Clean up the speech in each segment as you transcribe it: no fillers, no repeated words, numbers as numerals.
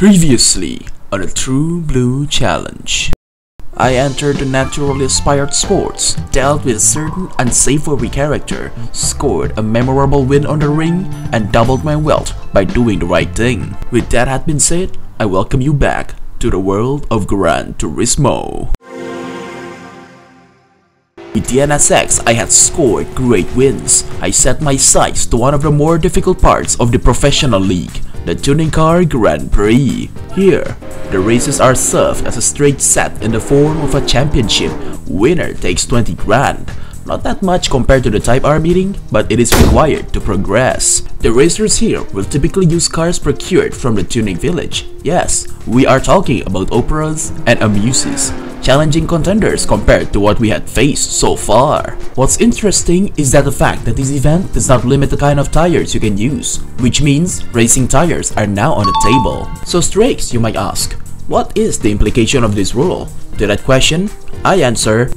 Previously on a True Blue Challenge. I entered the naturally aspired sports, dealt with a certain unsavory character, scored a memorable win on the ring, and doubled my wealth by doing the right thing. With that had been said, I welcome you back to the world of Gran Turismo. With the NSX, I had scored great wins. I set my sights to one of the more difficult parts of the professional league, the Tuning Car Grand Prix. Here, the races are served as a straight set in the form of a championship. Winner takes 20 grand. Not that much compared to the Type R meeting, but it is required to progress. The racers here will typically use cars procured from the tuning village. Yes, we are talking about Operas and Amuses, challenging contenders compared to what we had faced so far. What's interesting is that the fact that this event does not limit the kind of tires you can use, which means racing tires are now on the table. So Strakes, you might ask, what is the implication of this rule? To that question, I answer,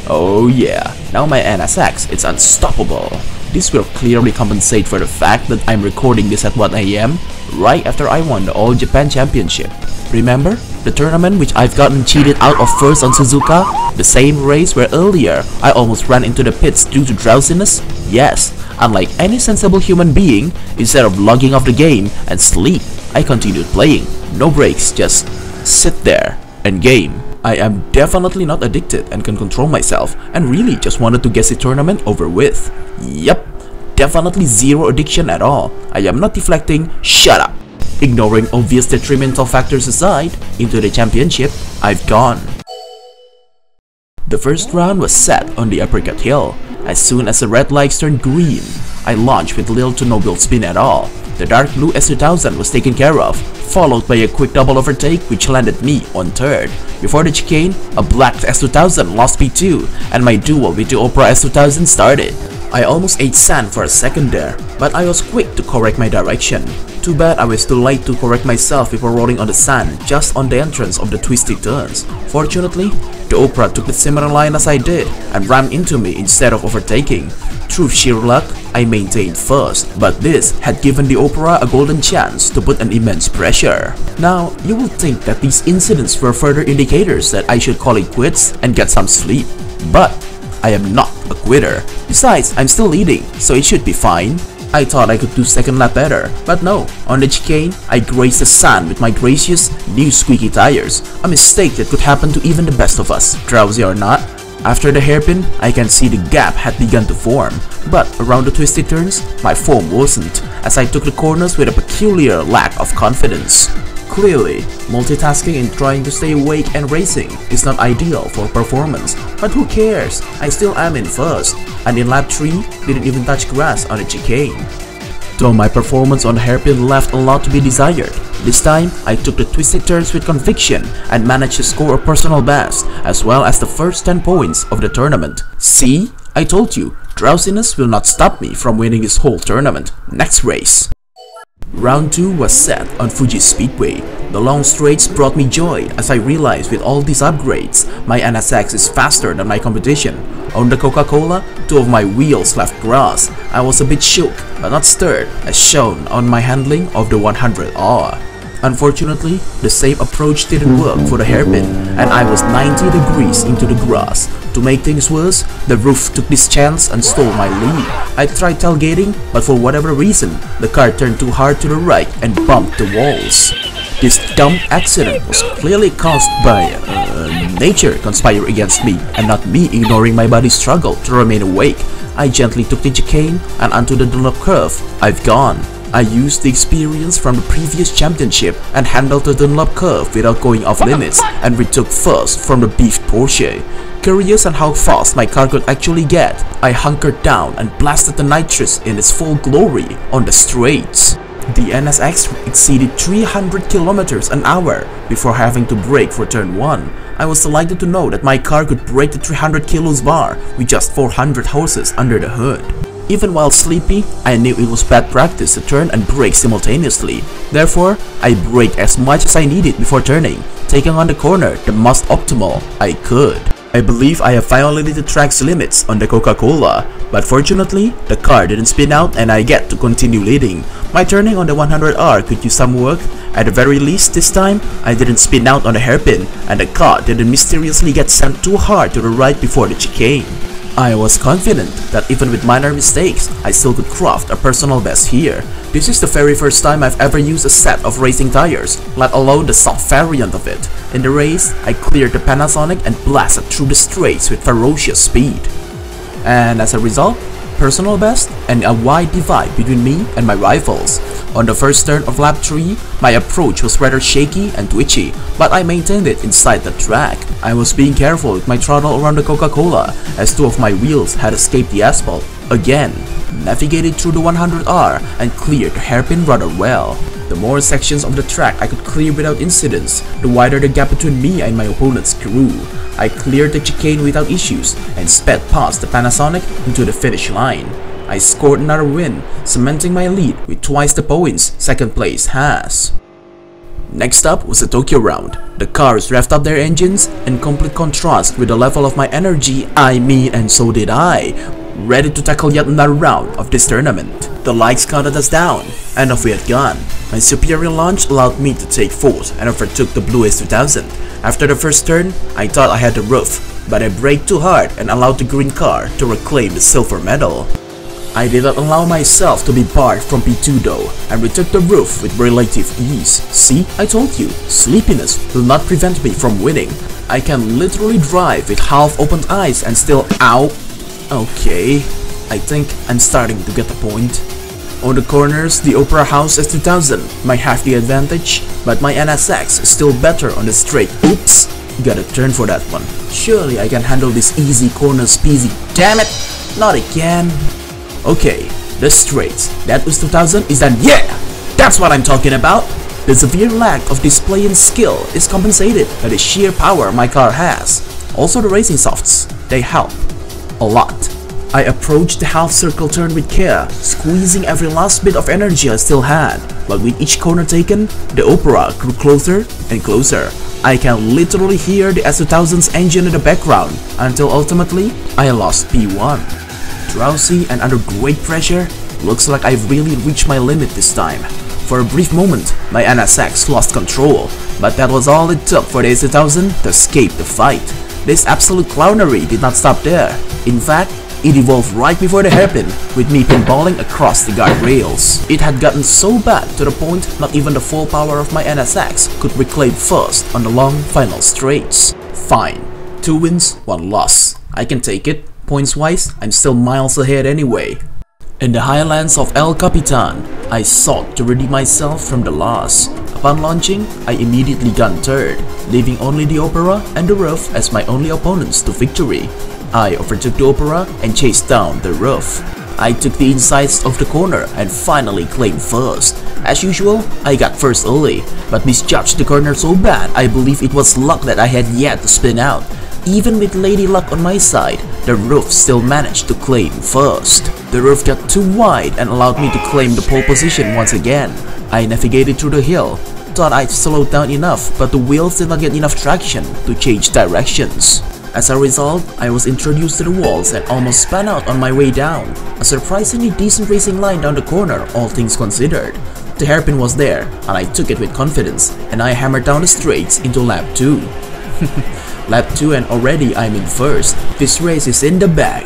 oh yeah, now my NSX is unstoppable. This will clearly compensate for the fact that I'm recording this at 1 AM, right after I won the All Japan Championship. Remember? The tournament which I've gotten cheated out of first on Suzuka? The same race where earlier I almost ran into the pits due to drowsiness? Yes, unlike any sensible human being, instead of logging off the game and sleep, I continued playing. No breaks, just sit there and game. I am definitely not addicted and can control myself, and really just wanted to get the tournament over with. Yep, definitely zero addiction at all. I am not deflecting, shut up. Ignoring obvious detrimental factors aside, into the championship, I've gone. The first round was set on the uppercut hill. As soon as the red lights turned green, I launched with little to no build spin at all. The dark blue S2000 was taken care of, followed by a quick double overtake which landed me on third. Before the chicane, a black S2000 lost P2, and my duel with the Opera S2000 started. I almost ate sand for a second there, but I was quick to correct my direction. Too bad I was too late to correct myself before rolling on the sand just on the entrance of the twisty turns. Fortunately, the Opera took the similar line as I did and rammed into me instead of overtaking. Through sheer luck, I maintained first, but this had given the Opera a golden chance to put an immense pressure. Now, you will think that these incidents were further indicators that I should call it quits and get some sleep. But I am not a quitter. Besides, I'm still leading, so it should be fine. I thought I could do second lap better, but no. On the chicane, I grazed the sand with my gracious new squeaky tires, a mistake that could happen to even the best of us, drowsy or not. After the hairpin, I can see the gap had begun to form, but around the twisted turns, my form wasn't, as I took the corners with a peculiar lack of confidence. Clearly, multitasking and trying to stay awake and racing is not ideal for performance, but who cares? I still am in first, and in lap 3, didn't even touch grass on the chicane. Though my performance on the hairpin left a lot to be desired, this time I took the twisted turns with conviction and managed to score a personal best, as well as the first 10 points of the tournament. See? I told you, drowsiness will not stop me from winning this whole tournament. Next race. Round 2 was set on Fuji Speedway. The long straights brought me joy as I realized with all these upgrades, my NSX is faster than my competition. On the Coca-Cola, 2 of my wheels left grass. I was a bit shook, but not stirred, as shown on my handling of the 100R. Unfortunately, the same approach didn't work for the hairpin, and I was 90 degrees into the grass. To make things worse, the roof took this chance and stole my lead. I tried tailgating, but for whatever reason, the car turned too hard to the right and bumped the walls. This dumb accident was clearly caused by nature conspiring against me, and not me ignoring my body's struggle to remain awake. I gently took the chicane, and onto the Dunlop curve, I've gone. I used the experience from the previous championship and handled the Dunlop curve without going off limits, and retook first from the beefed Porsche. Curious on how fast my car could actually get, I hunkered down and blasted the nitrous in its full glory on the straights. The NSX exceeded 300 kilometers an hour before having to brake for turn 1. I was delighted to know that my car could break the 300 kilos bar with just 400 horses under the hood. Even while sleepy, I knew it was bad practice to turn and brake simultaneously. Therefore, I braked as much as I needed before turning, taking on the corner the most optimal I could. I believe I have violated the track's limits on the Coca-Cola, but fortunately, the car didn't spin out and I get to continue leading. My turning on the 100R could use some work. At the very least this time, I didn't spin out on the hairpin and the car didn't mysteriously get sent too hard to the right before the chicane. I was confident that even with minor mistakes, I still could craft a personal best here. This is the very first time I've ever used a set of racing tires, let alone the soft variant of it. In the race, I cleared the Panasonic and blasted through the straights with ferocious speed. And as a result, personal best and a wide divide between me and my rivals. On the first turn of lap 3, my approach was rather shaky and twitchy, but I maintained it inside the track. I was being careful with my throttle around the Coca-Cola, as 2 of my wheels had escaped the asphalt. Again, navigated through the 100R and cleared the hairpin rather well. The more sections of the track I could clear without incidents, the wider the gap between me and my opponent's crew. I cleared the chicane without issues and sped past the Panasonic into the finish line. I scored another win, cementing my lead with twice the points second place has. Next up was the Tokyo round. The cars revved up their engines in complete contrast with the level of my energy, and so did I, ready to tackle yet another round of this tournament. The lights counted us down, and off we had gone. My superior launch allowed me to take 4th and overtook the Blue Ace 2000. After the first turn, I thought I had the roof, but I braked too hard and allowed the green car to reclaim the silver medal. I did not allow myself to be barred from P2 though, and retook the roof with relative ease. See, I told you, sleepiness will not prevent me from winning. I can literally drive with half-opened eyes and still ow. Okay, I think I'm starting to get the point. On the corners, the Opera House S2000 might have the advantage, but my NSX is still better on the straight. Oops, gotta turn for that one. Surely I can handle this easy corners peasy. Damn it, not again. Okay, the straights. That was 2000 is done. Yeah, that's what I'm talking about. The severe lack of display and skill is compensated by the sheer power my car has. Also the racing softs, they help a lot. I approached the half circle turn with care, squeezing every last bit of energy I still had. But with each corner taken, the Opera grew closer and closer. I can literally hear the S2000's engine in the background until ultimately I lost P1. Drowsy and under great pressure, looks like I've really reached my limit this time. For a brief moment, my NSX lost control, but that was all it took for the S2000 to escape the fight. This absolute clownery did not stop there. In fact, it evolved right before the hairpin, with me pinballing across the guardrails. It had gotten so bad to the point not even the full power of my NSX could reclaim first on the long final straights. Fine, 2 wins, 1 loss. I can take it. Points-wise, I'm still miles ahead anyway. In the highlands of El Capitan, I sought to redeem myself from the loss. Upon launching, I immediately got third, leaving only the Opera and the roof as my only opponents to victory. I overtook the Opera and chased down the roof. I took the insides of the corner and finally claimed first. As usual, I got first early, but misjudged the corner so bad I believe it was luck that I had yet to spin out. Even with Lady Luck on my side, the roof still managed to claim first. The roof got too wide and allowed me to claim the pole position once again. I navigated through the hill, thought I'd slowed down enough, but the wheels did not get enough traction to change directions. As a result, I was introduced to the walls and almost spun out on my way down. A surprisingly decent racing line down the corner, all things considered. The hairpin was there, and I took it with confidence, and I hammered down the straights into lap 2. Lap 2 and already I'm in first. This race is in the bag.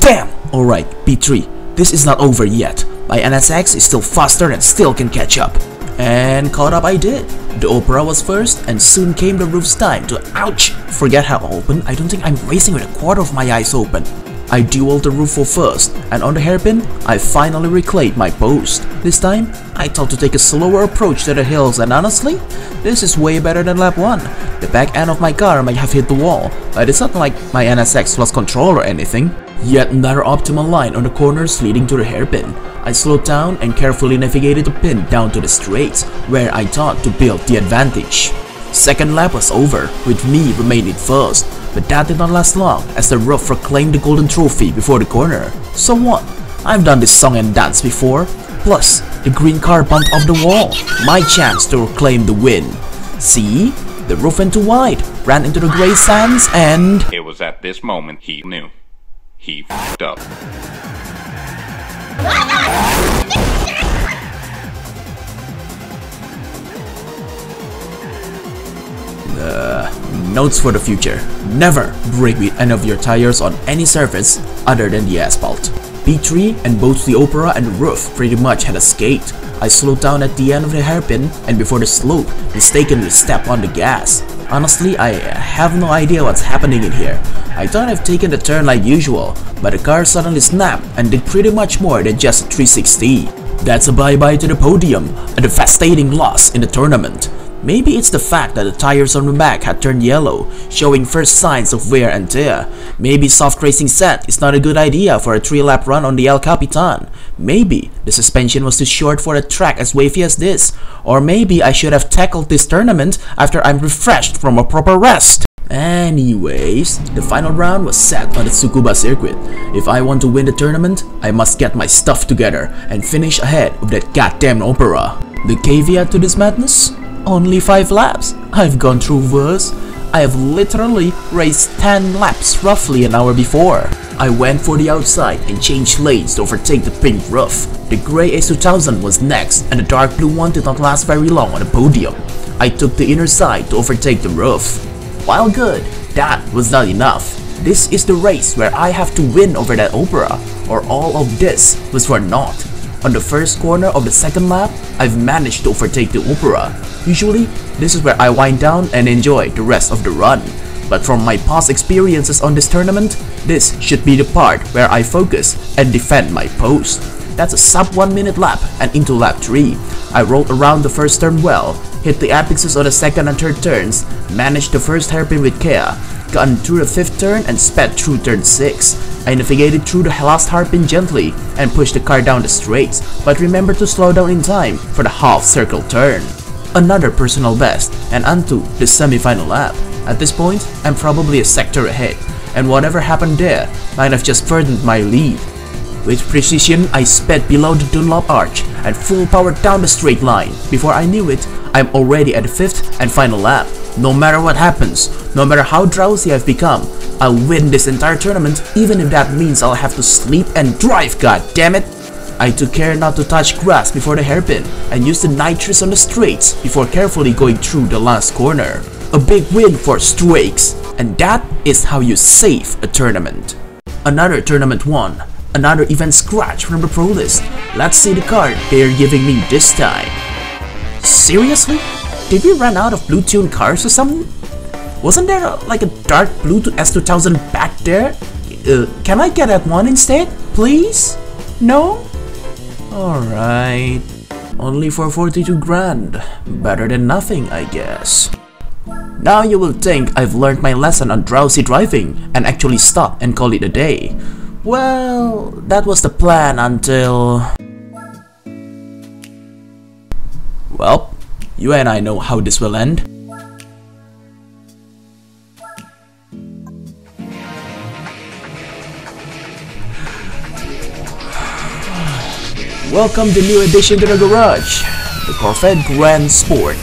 Damn! Alright, P3. This is not over yet. My NSX is still faster and still can catch up. And caught up I did. The Opera was first and soon came the roof's time to ouch! Forget how open, I don't think I'm racing with a quarter of my eyes open. I dueled the roof for first, and on the hairpin, I finally reclaimed my post. This time, I thought to take a slower approach to the hills and honestly, this is way better than lap 1. The back end of my car might have hit the wall, but it's not like my NSX lost control or anything. Yet another optimal line on the corners leading to the hairpin. I slowed down and carefully navigated the pin down to the straights, where I thought to build the advantage. Second lap was over, with me remaining first, but that did not last long as the roof proclaimed the golden trophy before the corner. So what? I've done this song and dance before. Plus, the green car bumped off the wall. My chance to reclaim the win. See? The roof went too wide, ran into the grey sands, and... It was at this moment he knew. He f***ed up. Notes for the future. Never brake with any of your tires on any surface other than the asphalt. P3 and both the Opera and the roof pretty much had a skate. I slowed down at the end of the hairpin and before the slope, mistakenly stepped on the gas. Honestly, I have no idea what's happening in here. I thought I've taken the turn like usual, but the car suddenly snapped and did pretty much more than just a 360. That's a bye-bye to the podium, a devastating loss in the tournament. Maybe it's the fact that the tires on the back had turned yellow, showing first signs of wear and tear. Maybe soft racing set is not a good idea for a 3-lap run on the El Capitan. Maybe the suspension was too short for a track as wavy as this. Or maybe I should have tackled this tournament after I'm refreshed from a proper rest. Anyways, the final round was set on the Tsukuba circuit. If I want to win the tournament, I must get my stuff together and finish ahead of that goddamn Opera. The caveat to this madness? Only 5 laps. I've gone through worse. I have literally raced 10 laps roughly an hour before. I went for the outside and changed lanes to overtake the pink roof. The grey S2000 was next and the dark blue one did not last very long on the podium. I took the inner side to overtake the roof. While good, that was not enough. This is the race where I have to win over that Opera, or all of this was for naught. On the first corner of the second lap, I've managed to overtake the Opera. Usually, this is where I wind down and enjoy the rest of the run. But from my past experiences on this tournament, this should be the part where I focus and defend my post. That's a sub 1 minute lap and into lap 3. I rolled around the first turn well, hit the apexes on the second and third turns, managed the first hairpin with care, gotten through the 5th turn and sped through turn 6. I navigated through the last hairpin gently and pushed the car down the straights, but remembered to slow down in time for the half circle turn. Another personal best and onto the semi-final lap. At this point, I'm probably a sector ahead, and whatever happened there might have just furthered my lead. With precision, I sped below the Dunlop arch and full power down the straight line. Before I knew it, I'm already at the 5th and final lap. No matter what happens, no matter how drowsy I've become, I'll win this entire tournament even if that means I'll have to sleep and drive, god damn it! I took care not to touch grass before the hairpin and used the nitrous on the straights before carefully going through the last corner. A big win for Strakes, and that is how you save a tournament. Another tournament won. Another event scratch from the pro list. Let's see the card they're giving me this time. Seriously? Did we run out of blue tuned cars or something? Wasn't there like a dark blue S2000 back there? Can I get that one instead, please? No? Alright. Only for 42 grand. Better than nothing, I guess. Now you will think I've learned my lesson on drowsy driving and actually stop and call it a day. Well, that was the plan until... Well, you and I know how this will end. Welcome the new addition to the garage, the Corvette Grand Sport.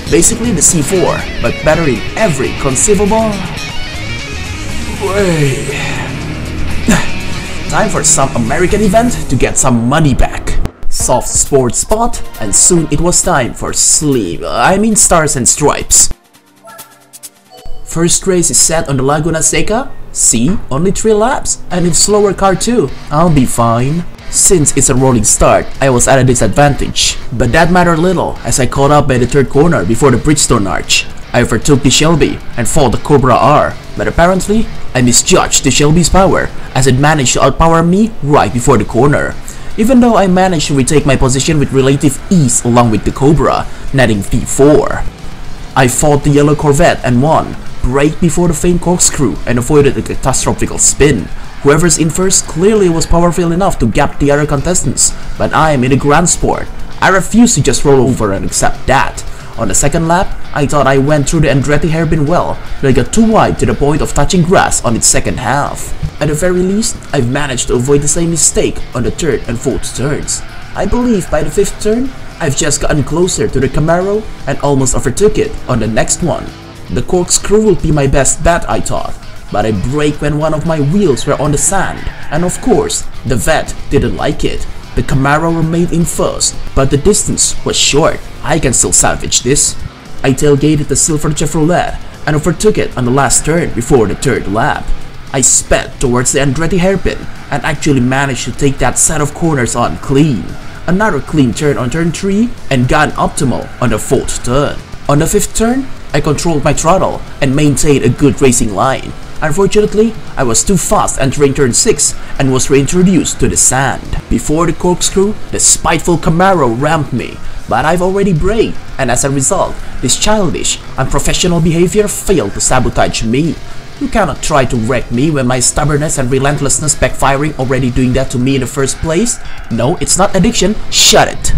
Basically the C4, but better in every conceivable way. Time for some American event to get some money back. Soft sports spot, and soon it was time for Stars and Stripes. First race is set on the Laguna Seca. See, only 3 laps, and it's slower car too. I'll be fine. Since it's a rolling start, I was at a disadvantage, but that mattered little as I caught up by the 3rd corner before the Bridgestone arch. I overtook the Shelby and fought the Cobra R, but apparently, I misjudged the Shelby's power as it managed to outpower me right before the corner. Even though I managed to retake my position with relative ease along with the Cobra, netting P4. I fought the yellow Corvette and won, braked before the famed corkscrew and avoided a catastrophic spin. Whoever's in first clearly was powerful enough to gap the other contestants, but I am in a Grand Sport. I refuse to just roll over and accept that. On the second lap, I thought I went through the Andretti hairpin well, but I got too wide to the point of touching grass on its second half. At the very least, I've managed to avoid the same mistake on the third and fourth turns. I believe by the fifth turn, I've just gotten closer to the Camaro and almost overtook it on the next one. The corkscrew will be my best bet, I thought, but I braked when one of my wheels were on the sand, and of course, the vet didn't like it. The Camaro remained in first, but the distance was short. I can still salvage this. I tailgated the silver Chevrolet and overtook it on the last turn before the third lap. I sped towards the Andretti hairpin and actually managed to take that set of corners on clean. Another clean turn on turn 3 and got optimal on the fourth turn. On the fifth turn, I controlled my throttle and maintained a good racing line. Unfortunately, I was too fast entering turn 6 and was reintroduced to the sand. Before the corkscrew, the spiteful Camaro rammed me, but I've already braked, and as a result, this childish, unprofessional behavior failed to sabotage me. You cannot try to wreck me when my stubbornness and relentlessness backfiring already doing that to me in the first place. No, it's not addiction, shut it.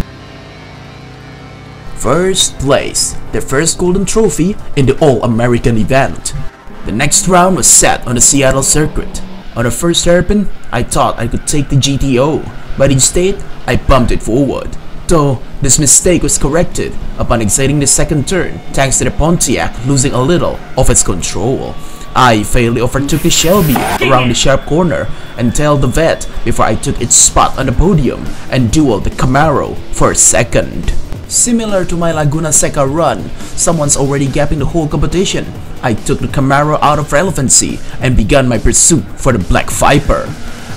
First place, the first golden trophy in the All-American event. The next round was set on the Seattle circuit. On the first hairpin, I thought I could take the GTO, but instead, I bumped it forward. Though, this mistake was corrected upon exiting the second turn thanks to the Pontiac losing a little of its control. I fairly overtook the Shelby around the sharp corner and tailed the vet before I took its spot on the podium and dueled the Camaro for second. Similar to my Laguna Seca run, someone's already gapping the whole competition. I took the Camaro out of relevancy and began my pursuit for the Black Viper.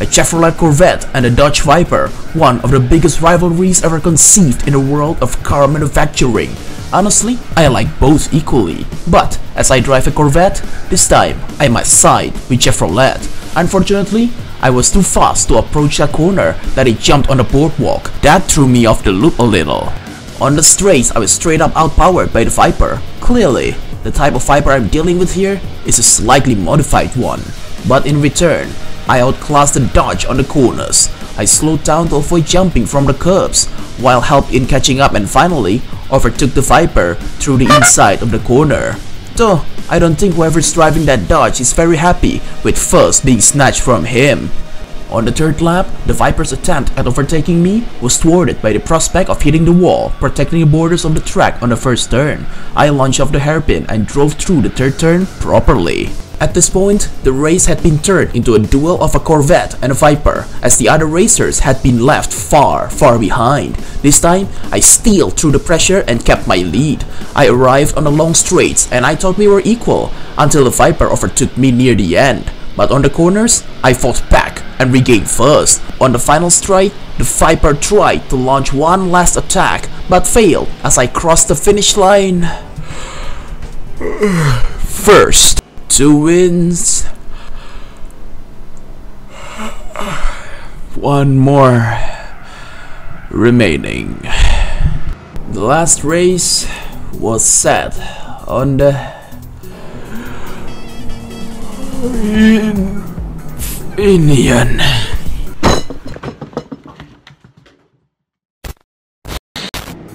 A Chevrolet Corvette and a Dodge Viper, one of the biggest rivalries ever conceived in the world of car manufacturing. Honestly, I like both equally, but as I drive a Corvette, this time I must side with Chevrolet. Unfortunately, I was too fast to approach that corner that I jumped on the boardwalk. That threw me off the loop a little. On the straights, I was straight up outpowered by the Viper. Clearly, the type of Viper I'm dealing with here is a slightly modified one. But in return, I outclassed the Dodge on the corners. I slowed down to avoid jumping from the curbs, while helped in catching up and finally overtook the Viper through the inside of the corner. Though, I don't think whoever's driving that Dodge is very happy with first being snatched from him. On the third lap, the Viper's attempt at overtaking me was thwarted by the prospect of hitting the wall, protecting the borders of the track on the first turn. I launched off the hairpin and drove through the third turn properly. At this point, the race had been turned into a duel of a Corvette and a Viper, as the other racers had been left far behind. This time, I steeled through the pressure and kept my lead. I arrived on the long straights and I thought we were equal, until the Viper overtook me near the end. But on the corners, I fought back and regained first. On the final straight, the Viper tried to launch one last attack, but failed as I crossed the finish line. First. 2 wins. 1 more remaining. The last race was set on the Indian.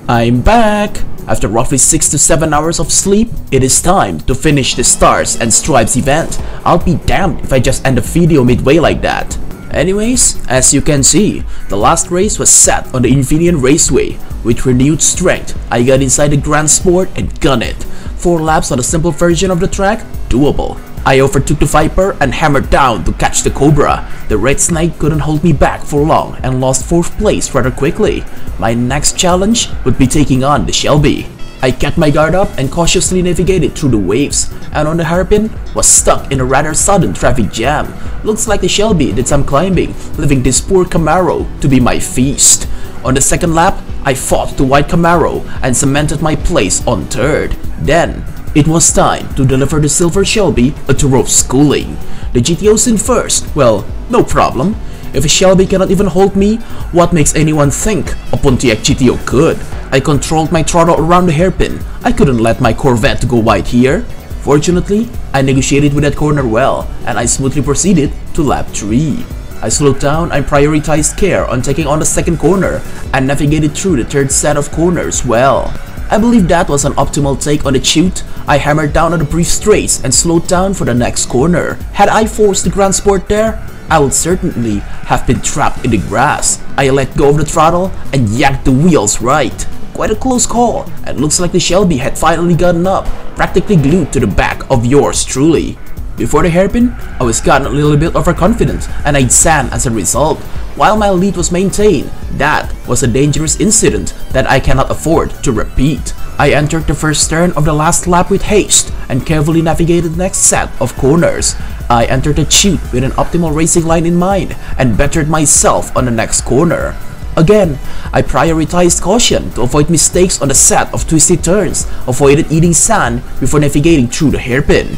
I'm back! After roughly 6 to 7 hours of sleep, it is time to finish the Stars and Stripes event. I'll be damned if I just end the video midway like that. Anyways, as you can see, the last race was set on the Infineon Raceway. With renewed strength, I got inside the Grand Sport and gunned it. 4 laps on a simple version of the track, doable. I overtook the Viper and hammered down to catch the Cobra. The Red Snake couldn't hold me back for long and lost 4th place rather quickly. My next challenge would be taking on the Shelby. I kept my guard up and cautiously navigated through the waves, and on the hairpin was stuck in a rather sudden traffic jam. Looks like the Shelby did some climbing, leaving this poor Camaro to be my feast. On the second lap, I fought the white Camaro and cemented my place on 3rd. Then, it was time to deliver the silver Shelby a thorough schooling. The GTO's in first, well, no problem. If a Shelby cannot even hold me, what makes anyone think a Pontiac GTO could? I controlled my throttle around the hairpin. I couldn't let my Corvette go wide here. Fortunately, I negotiated with that corner well, and I smoothly proceeded to lap 3. I slowed down and prioritized care on taking on the second corner, and navigated through the third set of corners well. I believe that was an optimal take on the chute. I hammered down on the brief straights and slowed down for the next corner. Had I forced the Grand Sport there, I would certainly have been trapped in the grass. I let go of the throttle and yanked the wheels right. Quite a close call, and looks like the Shelby had finally gotten up, practically glued to the back of yours truly. Before the hairpin, I was gotten a little bit overconfident and I'd sand as a result. While my lead was maintained, that was a dangerous incident that I cannot afford to repeat. I entered the first turn of the last lap with haste and carefully navigated the next set of corners. I entered the chute with an optimal racing line in mind and bettered myself on the next corner. Again, I prioritized caution to avoid mistakes on the set of twisty turns, avoided eating sand before navigating through the hairpin.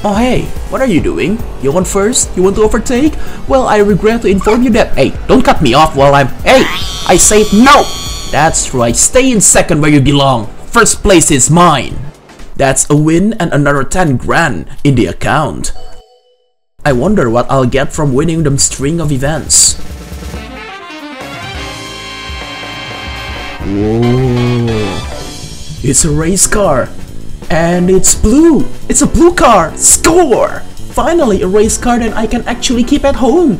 Oh hey, what are you doing? You want first? You want to overtake? Well, I regret to inform you that— hey, don't cut me off while I'm— hey, I say no! That's right, stay in second where you belong. First place is mine. That's a win and another 10 grand in the account. I wonder what I'll get from winning the string of events. Whoa, it's a race car, and it's blue. It's a blue car. Score! Finally, a race car that I can actually keep at home.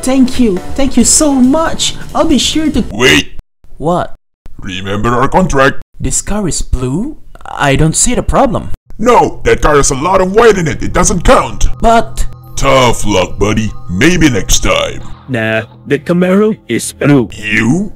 Thank you so much. I'll be sure to— Wait! What? Remember our contract? This car is blue? I don't see the problem. No, that car has a lot of white in it. It doesn't count. But— Tough luck, buddy. Maybe next time. Nah, the Camaro is blue. You?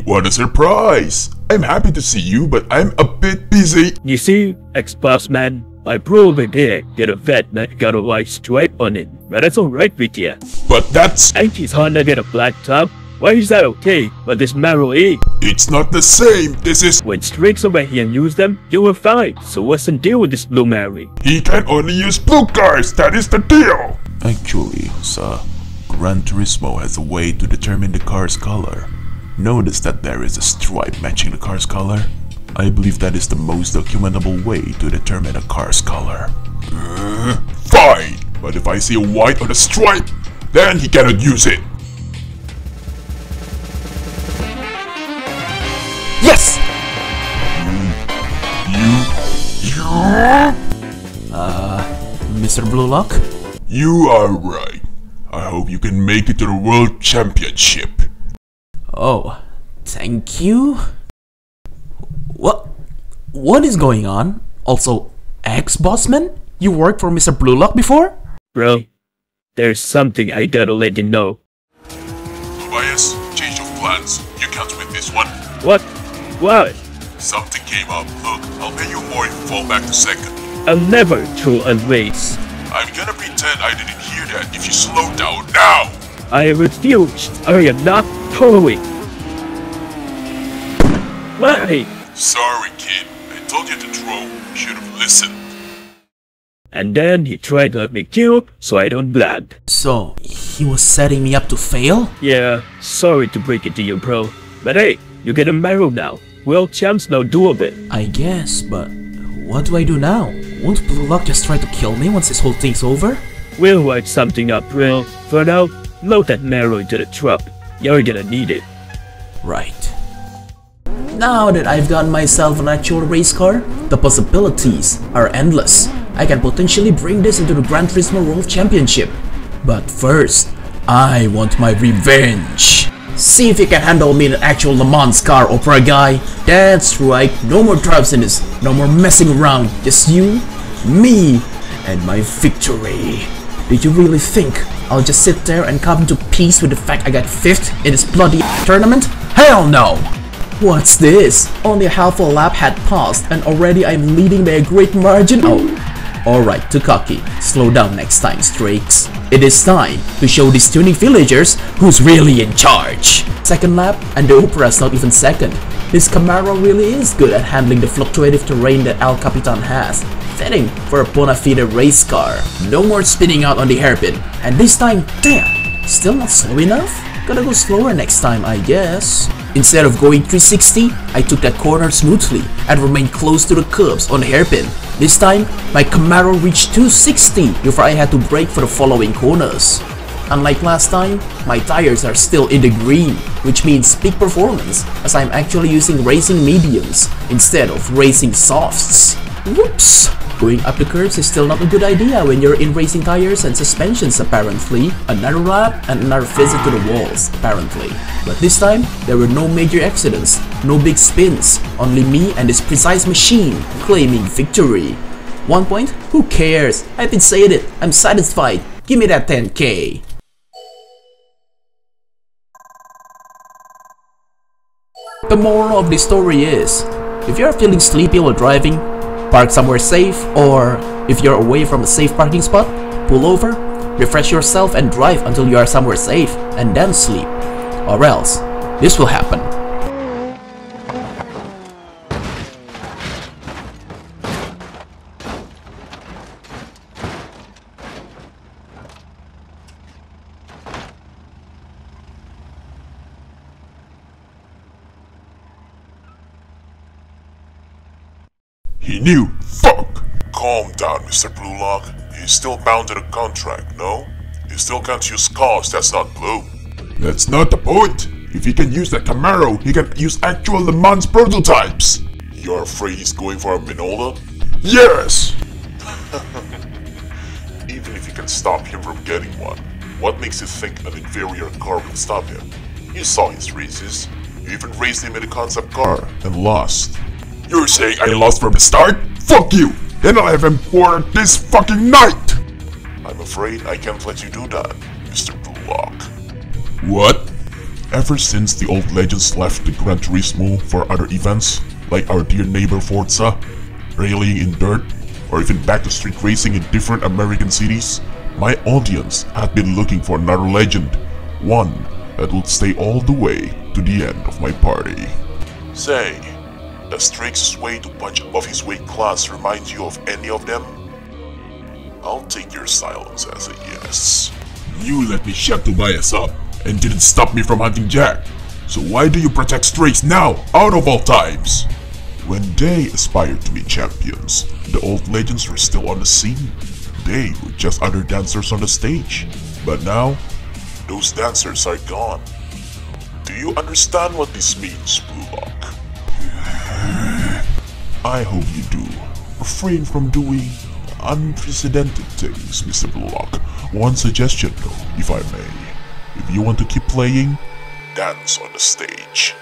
What a surprise! I'm happy to see you, but I'm a bit busy. You see, Xbox man, I probably did get a vet that got a white stripe on it, but that's alright with ya. But that's— Ain't his Honda get a black top? Why is that okay, but this Camaro E? It's not the same. This is— When streaks over here and use them, you will fine. So what's the deal with this blue Mary? He can only use blue cars. That is the deal. Actually, sir, Gran Turismo has a way to determine the car's color. Notice that there is a stripe matching the car's color. I believe that is the most documentable way to determine a car's color. Fine, but if I see a white on a stripe, then he cannot use it. yes! Mr. Blue Lock? You are right. I hope you can make it to the World Championship. Oh, thank you? What is going on? Also, ex-bossman? You worked for Mr. Blue Lock before? Bro, there's something I gotta let you know. Tobias, change of plans. You can't win this one. What? What? Something came up. Look, I'll pay you more if you fall back to second. I'll never throw a race. I'm gonna pretend I didn't hear that if you slow down now. I refuse. I am not throwing. Why? Sorry, kid. I told you to throw. You should have listened. And then he tried to let me kill, so I don't blood. So, he was setting me up to fail? Yeah, sorry to break it to you, bro. But hey, you get a medal now. World champs now do a bit. I guess, but what do I do now? Won't Blue Lock just try to kill me once this whole thing's over? We'll work something up, bro. For now, load that marrow into the truck. You're gonna need it. Right. Now that I've gotten myself an actual race car, the possibilities are endless. I can potentially bring this into the Gran Turismo World Championship. But first, I want my revenge. See if you can handle me in an actual Le Mans car, Opera guy. That's right, no more drives in this, no more messing around. Just you, me, and my victory. Did you really think I'll just sit there and come to peace with the fact I got 5th in this bloody tournament? Hell no! What's this? Only half a lap had passed and already I'm leading by a great margin? Oh, alright, too cocky. Slow down next time, Streaks. It is time to show these tuning villagers who's really in charge. Second lap, and the Opera's not even second. This Camaro really is good at handling the fluctuative terrain that El Capitan has. Fitting for a bona fide race car. No more spinning out on the hairpin. And this time, damn, still not slow enough? Gotta go slower next time, I guess. Instead of going 360, I took that corner smoothly and remained close to the curbs on the hairpin. This time, my Camaro reached 260 before I had to brake for the following corners. Unlike last time, my tires are still in the green, which means peak performance as I'm actually using racing mediums instead of racing softs. Whoops! Going up the curves is still not a good idea when you're in racing tires and suspensions apparently. Another lap and another visit to the walls apparently. But this time, there were no major accidents, no big spins, only me and this precise machine claiming victory. 1 point? Who cares? I've been saying it, I'm satisfied. Give me that 10k. The moral of this story is, if you're feeling sleepy while driving, park somewhere safe, or if you're away from a safe parking spot, pull over, refresh yourself and drive until you are somewhere safe, and then sleep. Or else, this will happen. He knew. Fuck! Calm down, Mr. Blue Lock. He's still bound to the contract, no? He still can't use cars that's not blue. That's not the point. If he can use that Camaro, he can use actual Le Mans prototypes. You're afraid he's going for a Minola? Yes! Even if you can stop him from getting one, what makes you think an inferior car will stop him? You saw his races. You even raced him in a concept car and lost. You're saying I lost from the start? Fuck you! Then I'll have him quartered this fucking night! I'm afraid I can't let you do that, Mr. Blue Lock. What? Ever since the old legends left the Gran Turismo for other events, like our dear neighbor Forza, rallying in dirt, or even back to street racing in different American cities, my audience had been looking for another legend, one that would stay all the way to the end of my party. Say, does Drake's way to punch above his weight class remind you of any of them? I'll take your silence as a yes. You let me shut Tobias up and didn't stop me from hunting Jack. So why do you protect strays now, out of all times? When they aspired to be champions, the old legends were still on the scene. They were just other dancers on the stage. But now, those dancers are gone. Do you understand what this means, Blue Lock? I hope you do. Refrain from doing unprecedented things, Mr. Blue Lock. One suggestion though, if I may. If you want to keep playing, dance on the stage.